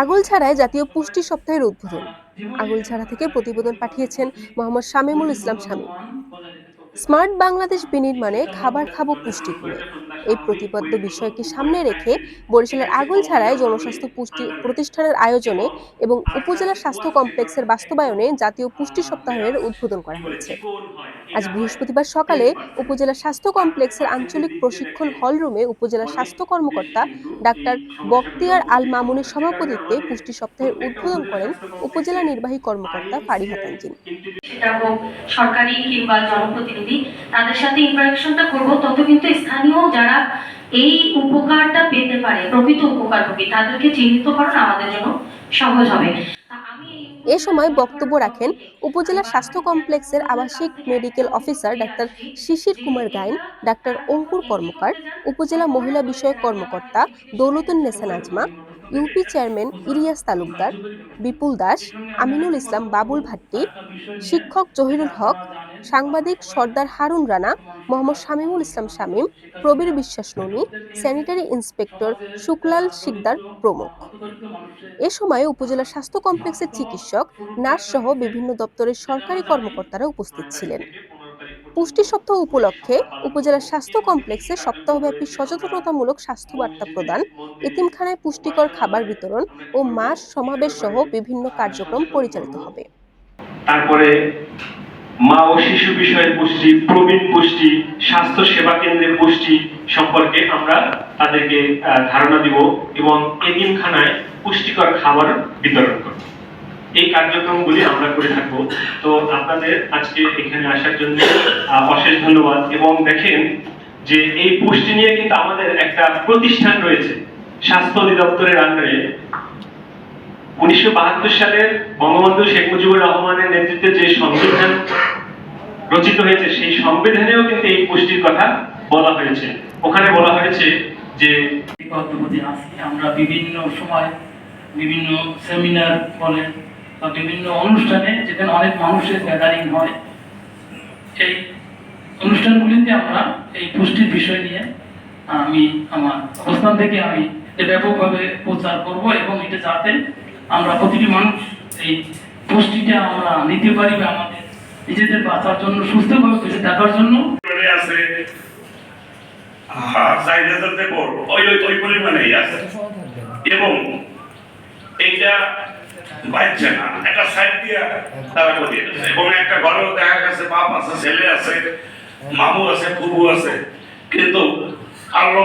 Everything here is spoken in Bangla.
আগলছাড়ায় জাতীয় পুষ্টি সপ্তাহের উদ্বোধন। আগলছাড়া থেকে প্রতিবেদন পাঠিয়েছেন মোহাম্মদ শামীমুল ইসলাম শামীম। স্মার্ট বাংলাদেশ বিনির্মাণে খাবার খাবো পুষ্টিগুণে, এই প্রতিপাদ্য বিষয়কে সামনে রেখে বরিশালের আগলছাড়ায় জনস্বাস্থ্য পুষ্টি প্রতিষ্ঠানের আয়োজনে এবং উপজেলা স্বাস্থ্য কমপ্লেক্সের বাস্তবায়নে জাতীয় পুষ্টি সপ্তাহের উদ্বোধন করা হয়েছে। আজ বৃহস্পতিবার সকালে উপজেলা স্বাস্থ্য কমপ্লেক্সের আঞ্চলিক প্রশিক্ষণ হলরুমে উপজেলা স্বাস্থ্য কর্মকর্তা ডাক্তার বখতিয়ার আল মামুনের সভাপতিত্বে পুষ্টি সপ্তাহের উদ্বোধন করেন উপজেলা নির্বাহী কর্মকর্তা ফারিহা তানজিন। সেটা হোক সরকারি কিংবা জনপ্রতিনিধি, তাদের সাথে ইন্টারাকশনটা করব, তত কিন্তু স্থানীয় যারা এই উপকারটা পেতে পারে, প্রকৃত উপকারভোগী, তাদেরকে চিহ্নিত করা আমাদের জন্য সহজ হবে। এ সময় বক্তব্য রাখেন উপজেলা স্বাস্থ্য কমপ্লেক্সের আবাসিক মেডিকেল অফিসার ডাক্তার শিশির কুমার গাইন, ডাক্তার অঙ্কুর কর্মকার, উপজেলা মহিলা বিষয়ক কর্মকর্তা দৌলতুন্নেসা নাজমা, ইউপি চেয়ারম্যান ইলিয়াস তালুকদার, বিপুল দাস, আমিনুল ইসলাম বাবুল ভাট্টি, শিক্ষক জহিরুল হক, সাংবাদিক সর্দার হারুন রানা, মোহাম্মদ শামীমুল ইসলাম শামীম, প্রবীর বিশ্বাস ননী, স্যানিটারি ইন্সপেক্টর শুক্লাল শিকদার প্রমুখ। এ সময় উপজেলা স্বাস্থ্য কমপ্লেক্সের চিকিৎসক, নার্স সহ বিভিন্ন দপ্তরের সরকারি কর্মকর্তারা উপস্থিত ছিলেন। পুষ্টি সপ্তাহ উপলক্ষে উপজেলা স্বাস্থ্য কমপ্লেক্সে সপ্তাহব্যাপী সচেতনতামূলক স্বাস্থ্য বার্তা প্রদান, এতিমখানায় পুষ্টিকর খাবার বিতরণ ও মাস সমাবেশ সহ বিভিন্ন কার্যক্রম পরিচালিত হবে। তারপরে মা ও শিশু বিষয়ের পুষ্টি, প্রবীণ পুষ্টি, স্বাস্থ্য সেবা কেন্দ্রের পুষ্টি সম্পর্কে আমরা তাদেরকে ধারণা দিব এবং এতিমখানায় পুষ্টিকর খাবার বিতরণ করব। এই কার্যক্রমগুলি আমরা করে থাকবো। তো আপনাদের আজকে এখানে আসার জন্য অশেষ ধন্যবাদ। এবং দেখেন যে এই পুষ্টি নিয়ে কিন্তু আমাদের একটা প্রতিষ্ঠান রয়েছে স্বাস্থ্য অধিদপ্তরের আন্ডারে। 1972 সালের বঙ্গবন্ধু শেখ মুজিবুর রহমানের নেতৃত্বে যে সংবিধান রচিত হয়েছে, সেই সংবিধানেও কিন্তু এই পুষ্টির কথা বলা হয়েছে। ওখানে বলা হয়েছে যে আমরা বিভিন্ন সময় বিভিন্ন সেমিনার বলেন বা বিভিন্ন অনুষ্ঠানে যেখানে অনেক মানুষের গ্যাদারিং হয়, এই অনুষ্ঠানগুলিতে আমরা এই পুষ্টির বিষয় নিয়ে আমি আমার অবস্থান থেকে আমি ব্যাপকভাবে প্রচার করব এবং এটা যাতে আমরা প্রতিটি মানুষ এই পুষ্টিটা আমরা নিতে পারি বা আমাদের নিজেদের বাঁচার জন্য, সুস্থভাবে বেঁচে থাকার জন্য আছে। ওই পরিমাণেই আছে এবং এইটা বাচ্চা না, একটা সাইড দিয়া তারা করিয়ে দিচ্ছে। এবং একটা ঘরেও দেখা গেছে বাপ আছে, ছেলে আছে, মামু আছে, ফুফু আছে, কিন্তু আল্লাহ